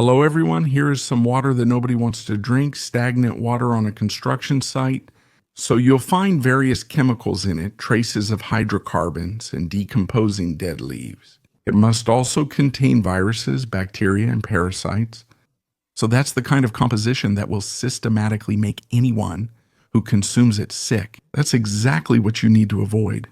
Hello everyone, here is some water that nobody wants to drink, stagnant water on a construction site. So you'll find various chemicals in it, traces of hydrocarbons and decomposing dead leaves. It must also contain viruses, bacteria, and parasites. So that's the kind of composition that will systematically make anyone who consumes it sick. That's exactly what you need to avoid.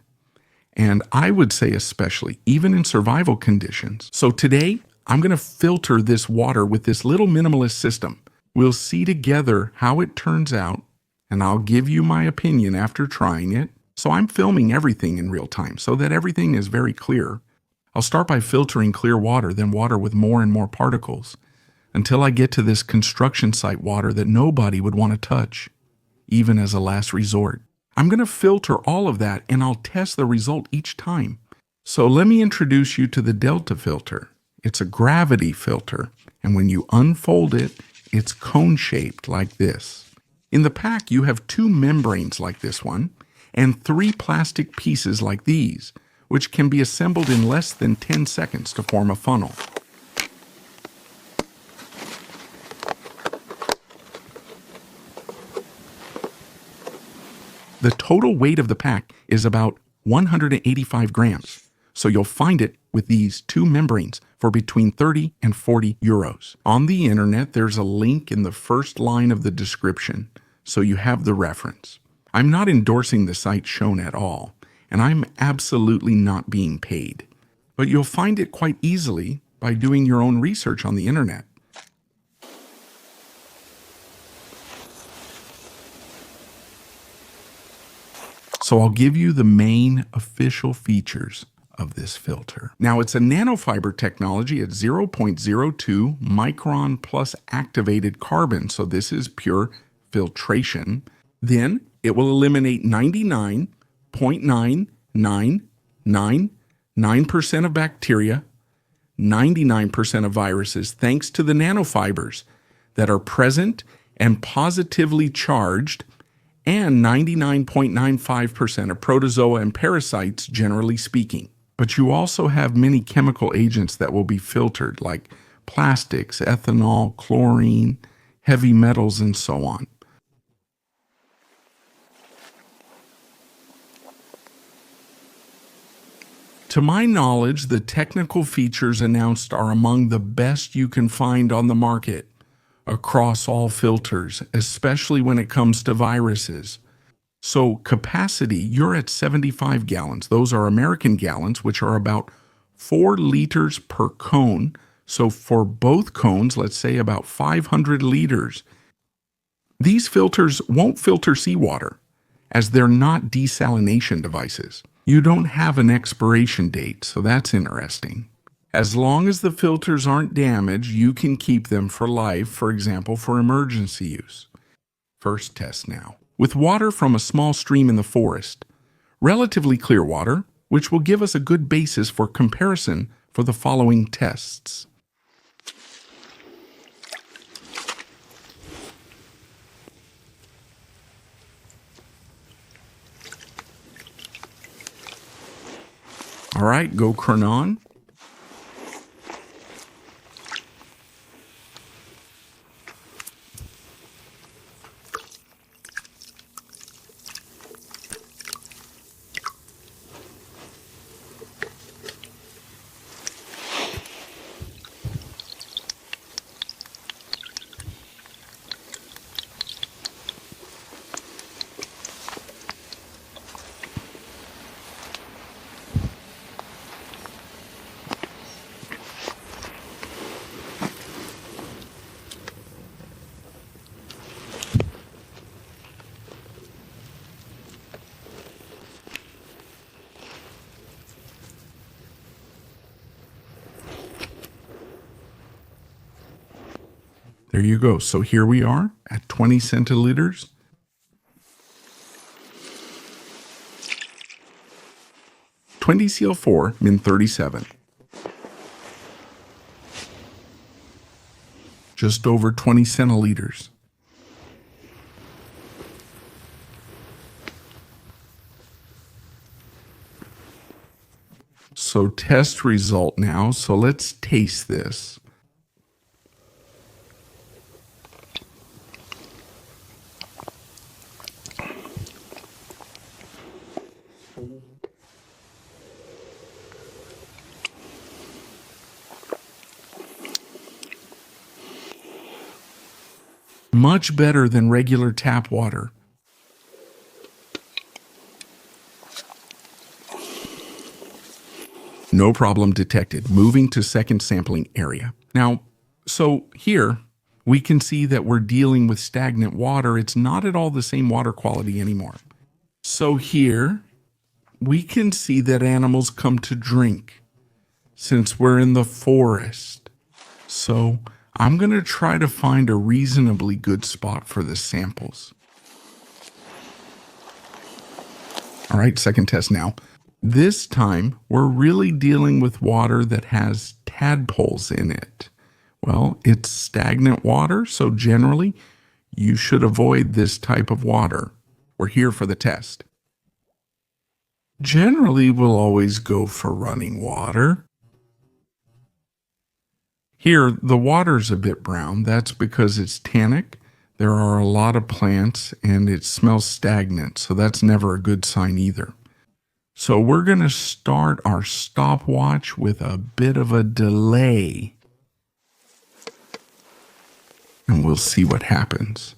And I would say especially, even in survival conditions. So today, I'm going to filter this water with this little minimalist system. We'll see together how it turns out, and I'll give you my opinion after trying it. So I'm filming everything in real time so that everything is very clear. I'll start by filtering clear water, then water with more and more particles, until I get to this construction site water that nobody would want to touch, even as a last resort. I'm going to filter all of that, and I'll test the result each time. So let me introduce you to the Delta filter. It's a gravity filter, and when you unfold it, it's cone-shaped like this. In the pack, you have 2 membranes like this one, and 3 plastic pieces like these, which can be assembled in less than 10 seconds to form a funnel. The total weight of the pack is about 185 grams, so you'll find it with these 2 membranes for between 30 and 40 euros. On the internet, there's a link in the first line of the description, so you have the reference. I'm not endorsing the site shown at all, and I'm absolutely not being paid. But you'll find it quite easily by doing your own research on the internet. So I'll give you the main official features of this filter. Now it's a nanofiber technology at 0.02 micron plus activated carbon, so this is pure filtration. Then it will eliminate 99.9999% of bacteria, 99% of viruses, thanks to the nanofibers that are present and positively charged, and 99.95% of protozoa and parasites, generally speaking. But you also have many chemical agents that will be filtered, like plastics, ethanol, chlorine, heavy metals, and so on. To my knowledge, the technical features announced are among the best you can find on the market across all filters, especially when it comes to viruses. So capacity, you're at 75 gallons. Those are American gallons, which are about 4 liters per cone. So for both cones, let's say about 500 liters. These filters won't filter seawater, as they're not desalination devices. You don't have an expiration date, so that's interesting. As long as the filters aren't damaged, you can keep them for life, for example, for emergency use. First test now. With water from a small stream in the forest, relatively clear water, which will give us a good basis for comparison for the following tests. All right, go Chronon. There you go. So here we are at 20 centiliters. CL4, min 37. Just over 20 centiliters. So test result now. So let's taste this. Much better than regular tap water. No problem detected. Moving to second sampling area. Now, so here we can see that we're dealing with stagnant water. It's not at all the same water quality anymore. So here we can see that animals come to drink since we're in the forest. So I'm going to try to find a reasonably good spot for the samples. All right, second test now. This time, we're really dealing with water that has tadpoles in it. Well, it's stagnant water, so generally, you should avoid this type of water. We're here for the test. Generally, we'll always go for running water. Here, the water's a bit brown. That's because it's tannic. There are a lot of plants, and it smells stagnant, so that's never a good sign either. So we're going to start our stopwatch with a bit of a delay. And we'll see what happens.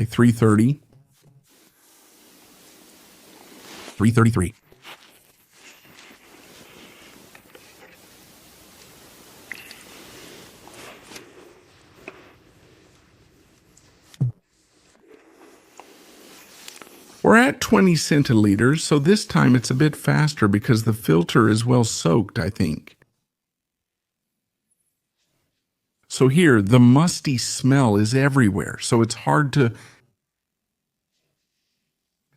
Okay, 3:30. 3:33. We're at 20 centiliters, so this time it's a bit faster because the filter is well soaked, I think. So here, the musty smell is everywhere, so it's hard to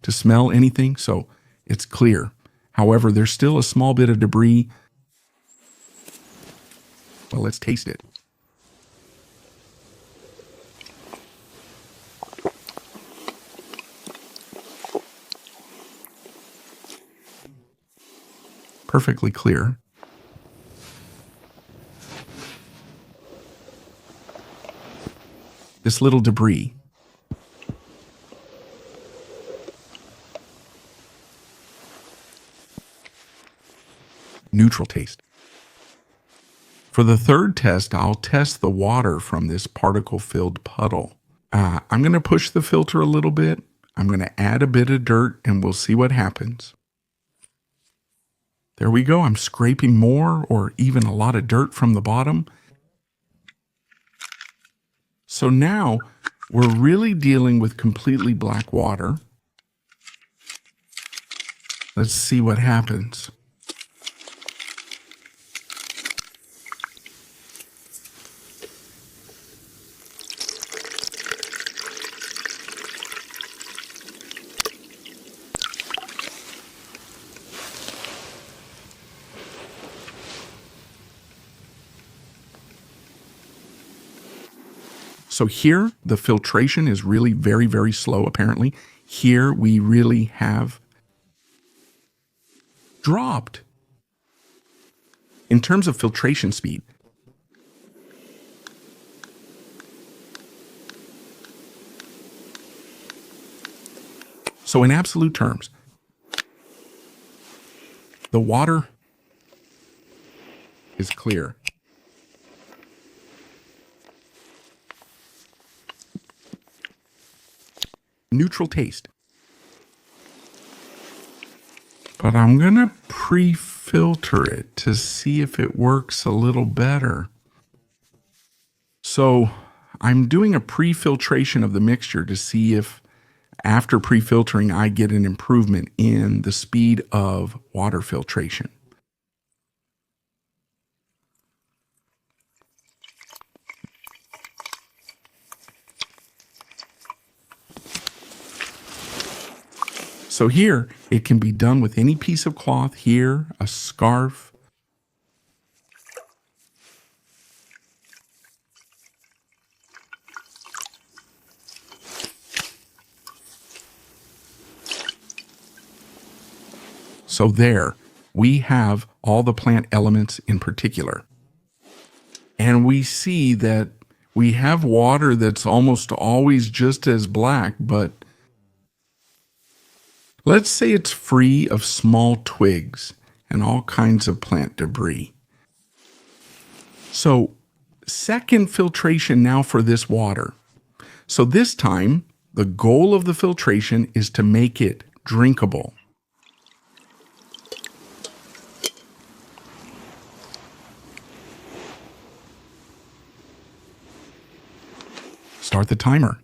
smell anything, so it's clear. However, there's still a small bit of debris. Well, let's taste it. Perfectly clear. This little debris. Neutral taste. For the third test, I'll test the water from this particle-filled puddle. I'm going to push the filter a little bit. I'm going to add a bit of dirt, and we'll see what happens. There we go. I'm scraping more or even a lot of dirt from the bottom. So now we're really dealing with completely black water. Let's see what happens. So here, the filtration is really very, very slow, apparently. Here, we really have dropped. In terms of filtration speed, so in absolute terms, the water is clear. Neutral taste. But I'm going to pre-filter it to see if it works a little better. So I'm doing a pre-filtration of the mixture to see if after pre-filtering I get an improvement in the speed of water filtration. So here, it can be done with any piece of cloth here, a scarf. So there, we have all the plant elements in particular. And we see that we have water that's almost always just as black, but let's say it's free of small twigs and all kinds of plant debris. So, second filtration now for this water. So this time, the goal of the filtration is to make it drinkable. Start the timer.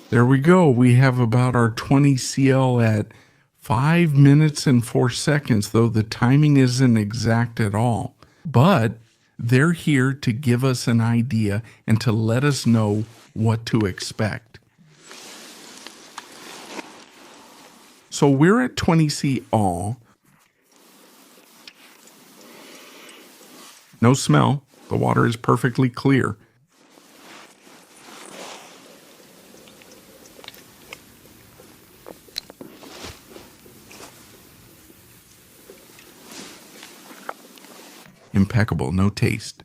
There we go. We have about our 20 cl at 5 minutes and 4 seconds, though the timing isn't exact at all. But they're here to give us an idea and to let us know what to expect. So we're at 20 cl. No smell. The water is perfectly clear. Impeccable, no taste.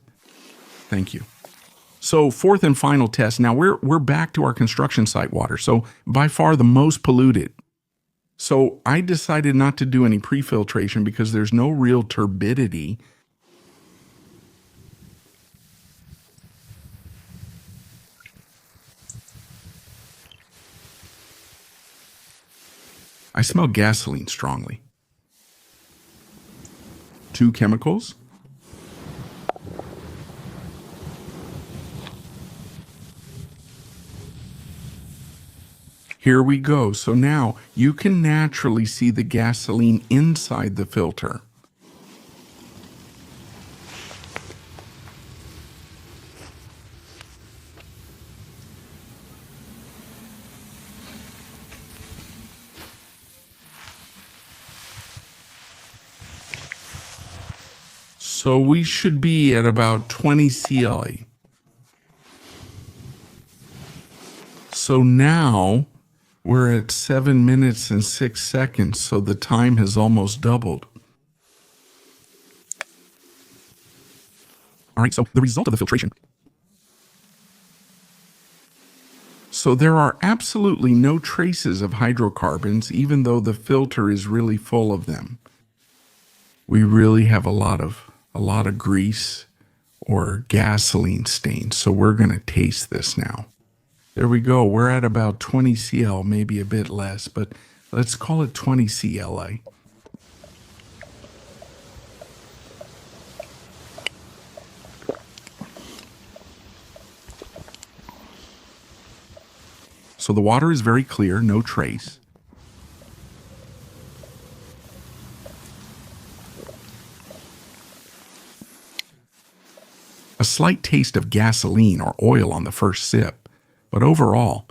Thank you. So fourth and final test. Now we're back to our construction site water, so by far the most polluted. So I decided not to do any pre-filtration because there's no real turbidity. I smell gasoline strongly. 2 chemicals. Here we go. So now you can naturally see the gasoline inside the filter. So we should be at about 20 cl. So now we're at 7 minutes and 6 seconds, so the time has almost doubled. All right, so the result of the filtration. So there are absolutely no traces of hydrocarbons, even though the filter is really full of them. We really have a lot of grease or gasoline stains, so we're going to taste this now. There we go. We're at about 20 cl, maybe a bit less, but let's call it 20 CLA. So the water is very clear, no trace. A slight taste of gasoline or oil on the first sip. But overall,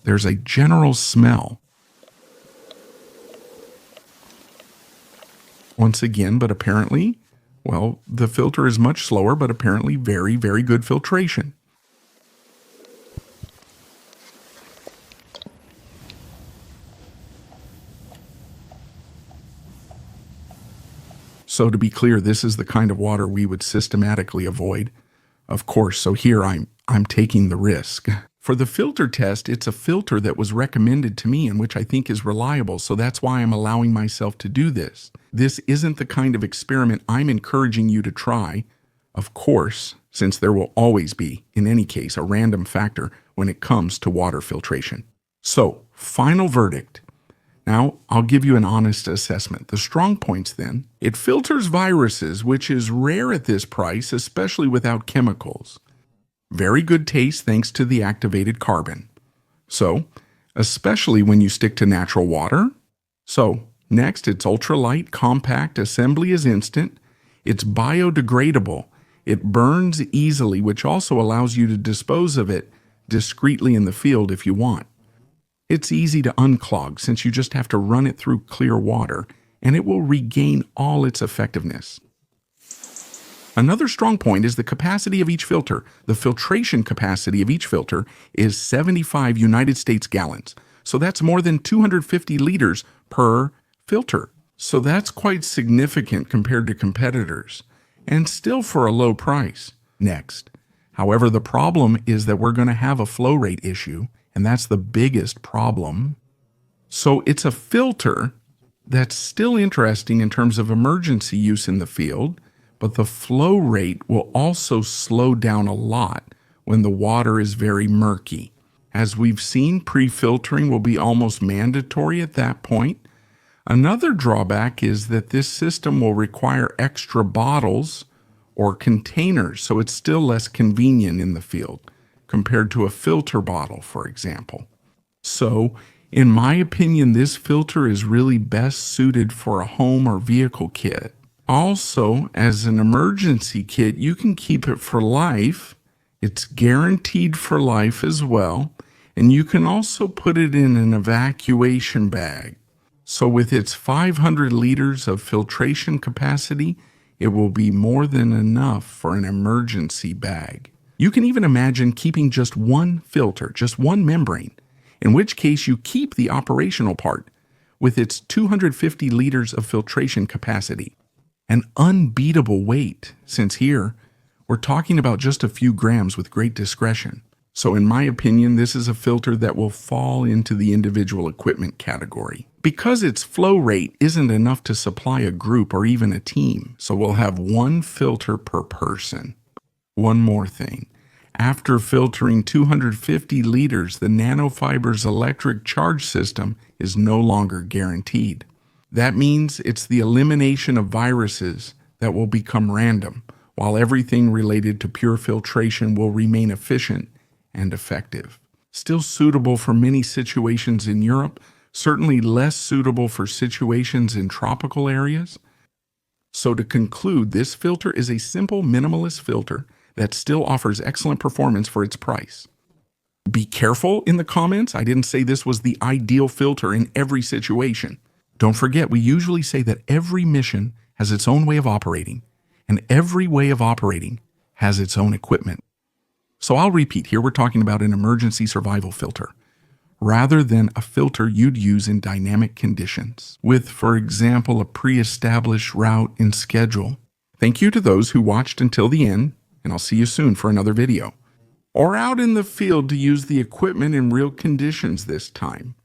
there's a general smell. Once again, but apparently, well, the filter is much slower, but apparently very, very good filtration. So to be clear, this is the kind of water we would systematically avoid. Of course, so here I'm taking the risk. For the filter test, it's a filter that was recommended to me and which I think is reliable, so that's why I'm allowing myself to do this. This isn't the kind of experiment I'm encouraging you to try, of course, since there will always be, in any case, a random factor when it comes to water filtration. So, final verdict. Now, I'll give you an honest assessment. The strong points then, it filters viruses, which is rare at this price, especially without chemicals. Very good taste thanks to the activated carbon. So, especially when you stick to natural water. So, next, it's ultralight, compact, assembly is instant, it's biodegradable, it burns easily, which also allows you to dispose of it discreetly in the field if you want. It's easy to unclog since you just have to run it through clear water, and it will regain all its effectiveness. Another strong point is the capacity of each filter. The filtration capacity of each filter is 75 United States gallons. So that's more than 250 liters per filter. So that's quite significant compared to competitors, and still for a low price. Next, however, the problem is that we're going to have a flow rate issue, and that's the biggest problem. So it's a filter that's still interesting in terms of emergency use in the field, but the flow rate will also slow down a lot when the water is very murky. As we've seen, pre-filtering will be almost mandatory at that point. Another drawback is that this system will require extra bottles or containers, so it's still less convenient in the field compared to a filter bottle, for example. So, in my opinion, this filter is really best suited for a home or vehicle kit. Also, as an emergency kit, you can keep it for life. It's guaranteed for life as well. And you can also put it in an evacuation bag. So with its 500 liters of filtration capacity, it will be more than enough for an emergency bag. You can even imagine keeping just one filter, just one membrane, in which case you keep the operational part with its 250 liters of filtration capacity. An unbeatable weight, since here we're talking about just a few grams with great discretion. So in my opinion, this is a filter that will fall into the individual equipment category. Because its flow rate isn't enough to supply a group or even a team, so we'll have one filter per person. One more thing. After filtering 250 liters, the nanofiber's electric charge system is no longer guaranteed. That means it's the elimination of viruses that will become random, while everything related to pure filtration will remain efficient and effective. Still suitable for many situations in Europe, certainly less suitable for situations in tropical areas. So to conclude, this filter is a simple minimalist filter that still offers excellent performance for its price. Be careful in the comments. I didn't say this was the ideal filter in every situation. Don't forget, we usually say that every mission has its own way of operating, and every way of operating has its own equipment. So I'll repeat, here we're talking about an emergency survival filter, rather than a filter you'd use in dynamic conditions, with, for example, a pre-established route and schedule. Thank you to those who watched until the end, and I'll see you soon for another video. Or out in the field to use the equipment in real conditions this time.